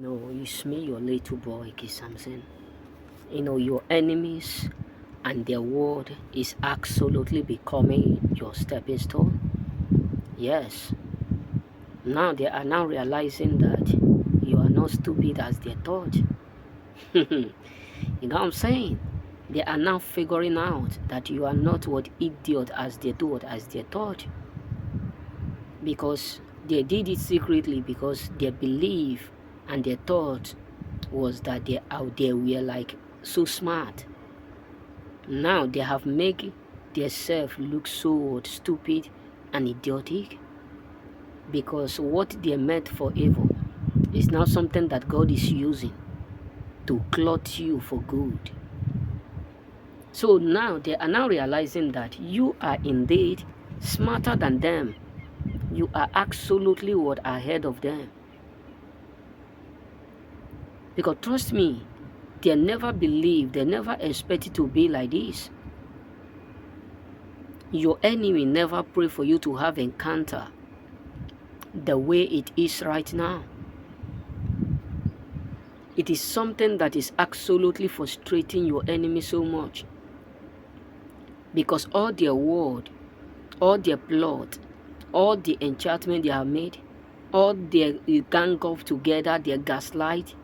No, it's me, your little boy, Kid Samson. Your enemies and their word is absolutely becoming your stepping stone. Yes, now they are now realizing that you are not stupid as they thought. You know what I'm saying? They are now figuring out that you are not what idiot as they thought. Because they did it secretly because their belief and their thought was that they out there were like so smart. Now they have made themselves look so stupid and idiotic because what they meant for evil is now something that God is using to clothe you for good. So now they are now realizing that you are indeed smarter than them. You are absolutely what ahead of them. Because trust me, they never believed, they never expected to be like this. Your enemy never pray for you to have encounter the way it is right now. It is something that is absolutely frustrating your enemy so much. Because all their word, all their plot, all the enchantment they have made, all their gang up together, their gaslight,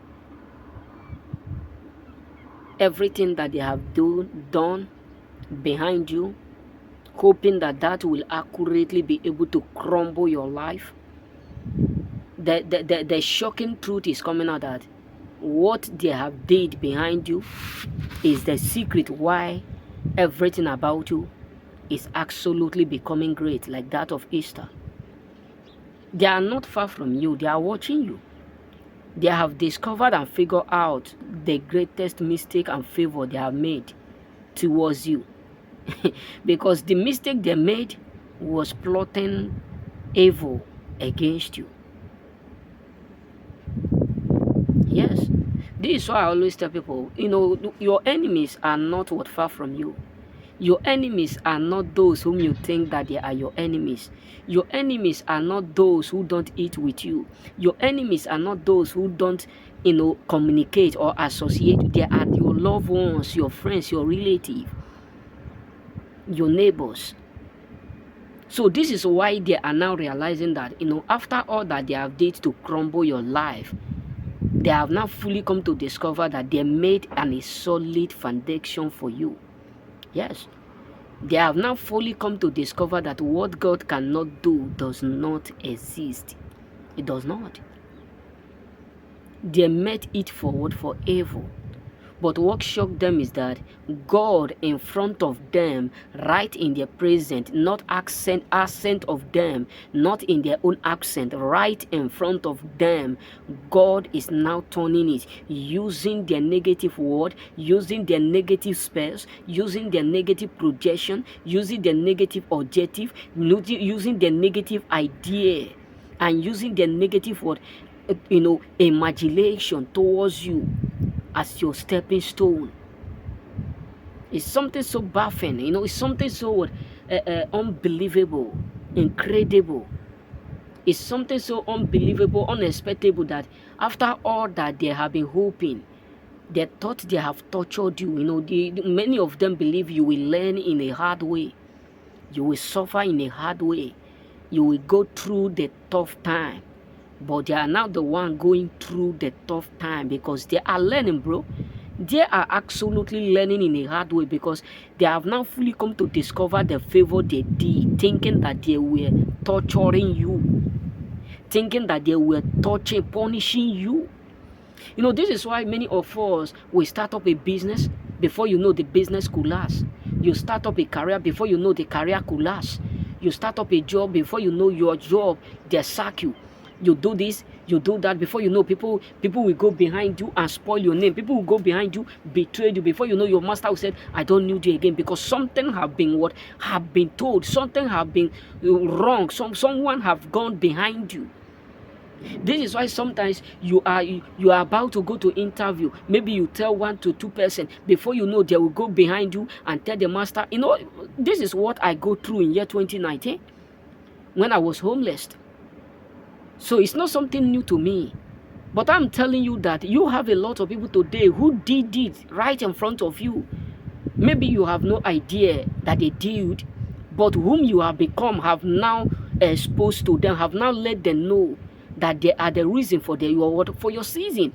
everything that they have done behind you, hoping that that will accurately be able to crumble your life. The shocking truth is coming out that what they have did behind you is the secret why everything about you is absolutely becoming great, like that of Easter. They are not far from you. They are watching you. They have discovered and figured out the greatest mistake and favor they have made towards you. Because the mistake they made was plotting evil against you. Yes, this is why I always tell people, your enemies are not what far from you. Your enemies are not those whom you think that they are your enemies. Your enemies are not those who don't eat with you. Your enemies are not those who don't, communicate or associate. They are your loved ones, your friends, your relatives, your neighbors. So this is why they are now realizing that, after all that they have did to crumble your life, they have now fully come to discover that they made a solid foundation for you. Yes. They have now fully come to discover that what God cannot do does not exist. It does not. They meant it forward for evil. But what shocked them is that God in front of them, right in their present, not accent of them, not in their own accent, right in front of them, God is now turning it, using their negative word, using their negative spells, using their negative projection, using their negative objective, using their negative idea, and using their negative word, imagination towards you as your stepping stone. It's something so baffling, it's something so unbelievable, incredible. It's something so unbelievable, unexpectable that after all that they have been hoping, they thought they have tortured you. Many of them believe you will learn in a hard way. You will suffer in a hard way. You will go through the tough time. But they are now the one going through the tough time because they are learning, bro. They are absolutely learning in a hard way because they have now fully come to discover the favor they did, thinking that they were torturing you, thinking that they were punishing you. This is why many of us will start up a business before you know the business could last. You start up a career before you know the career could last. You start up a job before you know your job, they sack you. You do this, you do that, before you know people will go behind you and spoil your name. People will go behind you, betray you. Before you know, your master will say, I don't need you again, because something have been told, something have been wrong, someone have gone behind you. This is why sometimes you are about to go to interview. Maybe you tell 1 to 2 person, before you know, they will go behind you and tell the master. This is what I go through in year 2019 when I was homeless. So it's not something new to me. But I'm telling you that you have a lot of people today who did it right in front of you. Maybe you have no idea that they did, but whom you have become have now exposed to them, have now let them know that they are the reason for your season.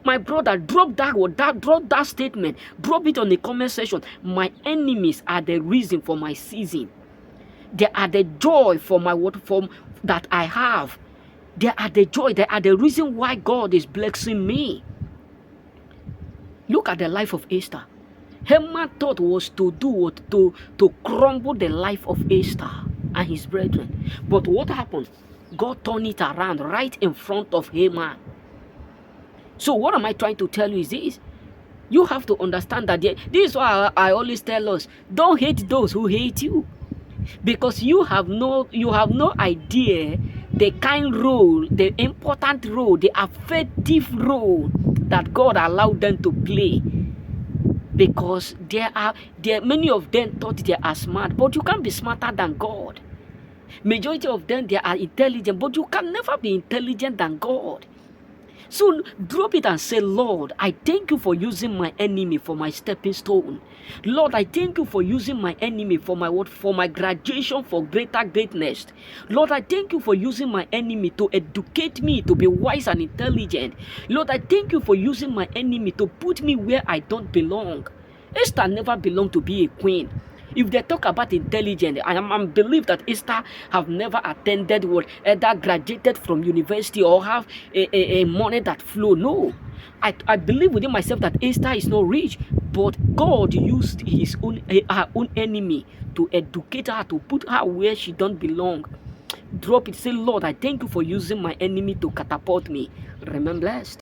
My brother, drop that word, drop that statement, drop it on the comment section. My enemies are the reason for my season. They are the joy for my word form that I have. They are the joy. They are the reason why God is blessing me. Look at the life of Esther. Haman thought was to do what to crumble the life of Esther and his brethren. But what happened? God turned it around right in front of Haman. So what am I trying to tell you is this? You have to understand that this is why I always tell us, don't hate those who hate you. Because you have no idea the kind role, the important role, the effective role that God allowed them to play. Because many of them thought they are smart, but you can't be smarter than God. Majority of them, they are intelligent, but you can never be intelligent than God. So drop it and say, Lord, I thank you for using my enemy for my stepping stone. Lord, I thank you for using my enemy for my what? For my graduation for greater greatness. Lord, I thank you for using my enemy to educate me to be wise and intelligent. Lord, I thank you for using my enemy to put me where I don't belong. Esther never belonged to be a queen. If they talk about intelligence, I believe that Esther have never attended or either graduated from university or have a money that flow. No. I believe within myself that Esther is not rich, but God used her own enemy to educate her, to put her where she don't belong. Drop it. Say, Lord, I thank you for using my enemy to catapult me. Remain blessed.